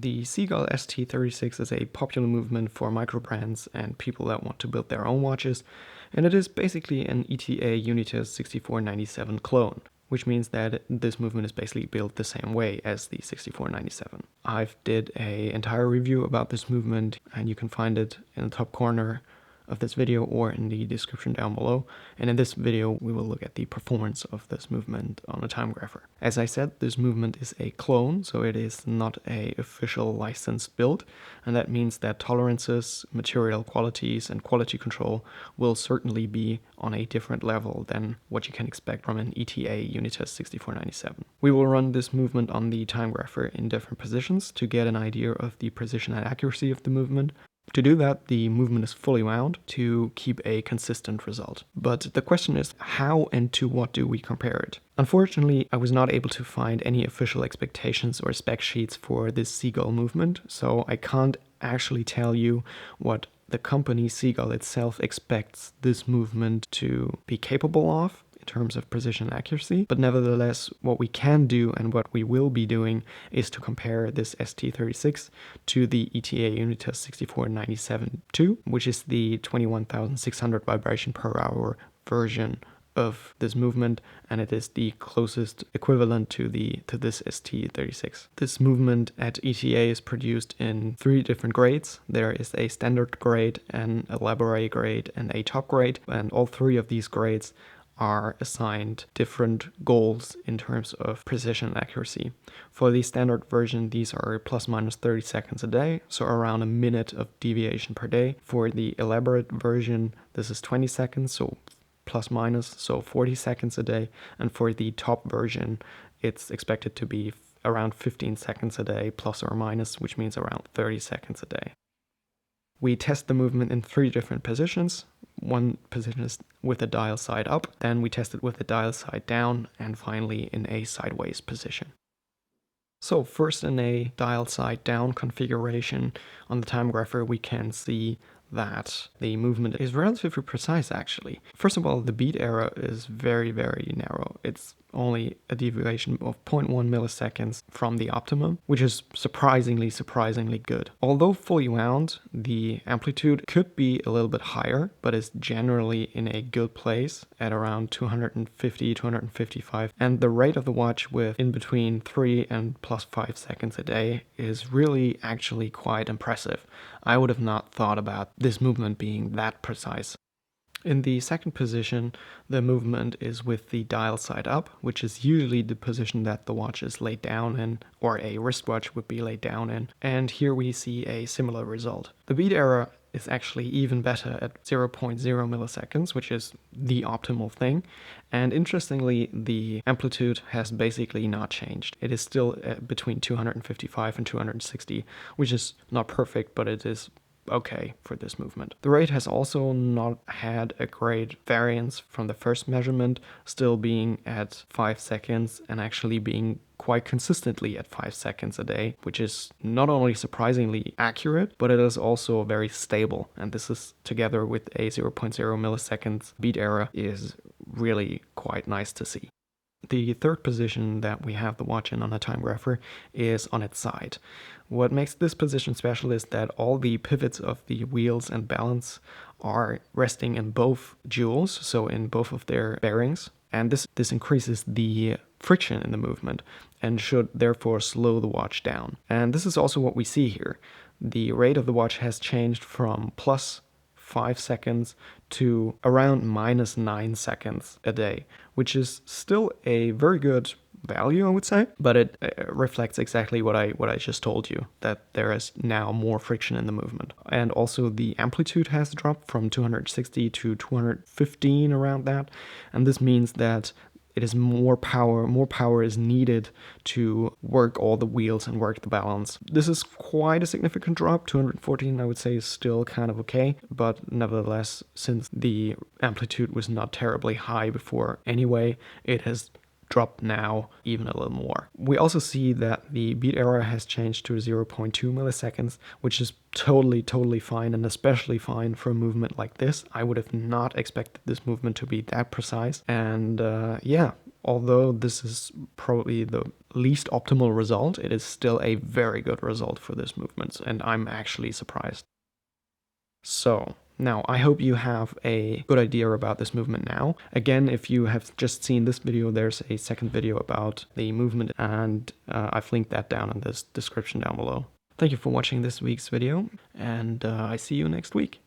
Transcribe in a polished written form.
The SEAGULL ST36 is a popular movement for micro brands and people that want to build their own watches, and it is basically an ETA Unitas 6497 clone, which means that this movement is basically built the same way as the 6497. I've did an entire review about this movement, and you can find it in the top corner of this video or in the description down below. And in this video we will look at the performance of this movement on a timegrapher. As I said, this movement is a clone, so it is not an official licensed build, and that means that tolerances, material qualities and quality control will certainly be on a different level than what you can expect from an ETA Unitas 6497. We will run this movement on the timegrapher in different positions to get an idea of the precision and accuracy of the movement. To do that, the movement is fully wound to keep a consistent result. But the question is, how and to what do we compare it? Unfortunately, I was not able to find any official expectations or spec sheets for this SEAGULL movement, so I can't actually tell you what the company SEAGULL itself expects this movement to be capable of in terms of precision and accuracy. But nevertheless, what we can do and what we will be doing is to compare this ST36 to the ETA Unitas 6497-2, which is the 21,600 vibration per hour version of this movement, and it is the closest equivalent to this ST36. This movement at ETA is produced in 3 different grades. There is a standard grade, an elaborate grade, and a top grade, and all 3 of these grades are assigned different goals in terms of precision and accuracy. For the standard version, these are plus minus 30 seconds a day, so around a minute of deviation per day. For the elaborate version, this is 20 seconds, so plus minus, so 40 seconds a day. And for the top version, it's expected to be around 15 seconds a day, plus or minus, which means around 30 seconds a day. We test the movement in 3 different positions. One position is with the dial side up, then we test it with the dial side down, and finally in a sideways position. So first, in a dial side down configuration on the timegrapher, we can see that the movement is relatively precise actually. First of all, the beat error is very, very narrow. It's only a deviation of 0.1 milliseconds from the optimum, which is surprisingly good. Although fully wound, the amplitude could be a little bit higher, but is generally in a good place at around 250, 255. And the rate of the watch with in between 3 and plus 5 seconds a day is really actually quite impressive. I would have not thought about this movement being that precise. In the second position, the movement is with the dial side up, which is usually the position that the watch is laid down in, or a wristwatch would be laid down in. And here we see a similar result. The beat error is actually even better at 0.0 milliseconds, which is the optimal thing. And interestingly, the amplitude has basically not changed. It is still between 255 and 260, which is not perfect, but it is okay for this movement. The rate has also not had a great variance from the first measurement, still being at 5 seconds and actually being quite consistently at 5 seconds a day, which is not only surprisingly accurate, but it is also very stable. And this is, together with a 0.0 milliseconds beat error, is really quite nice to see. The third position that we have the watch in on a timegrapher is on its side. What makes this position special is that all the pivots of the wheels and balance are resting in both jewels, so in both of their bearings, and this increases the friction in the movement and should therefore slow the watch down. And this is also what we see here. The rate of the watch has changed from plus 5 seconds to around minus 9 seconds a day, which is still a very good value, I would say, but it reflects exactly what I just told you, that there is now more friction in the movement. And also the amplitude has dropped from 260 to 215, around that, and this means that it is more power is needed to work all the wheels and work the balance. This is quite a significant drop. 214 I would say is still kind of okay, but nevertheless, since the amplitude was not terribly high before anyway, it has dropped now even a little more. We also see that the beat error has changed to 0.2 milliseconds, which is totally fine, and especially fine for a movement like this. I would have not expected this movement to be that precise. And yeah, although this is probably the least optimal result, it is still a very good result for this movement, and I'm actually surprised. So, now, I hope you have a good idea about this movement now. Again, if you have just seen this video, there's a second video about the movement, and I've linked that down in this description down below. Thank you for watching this week's video, and I see you next week.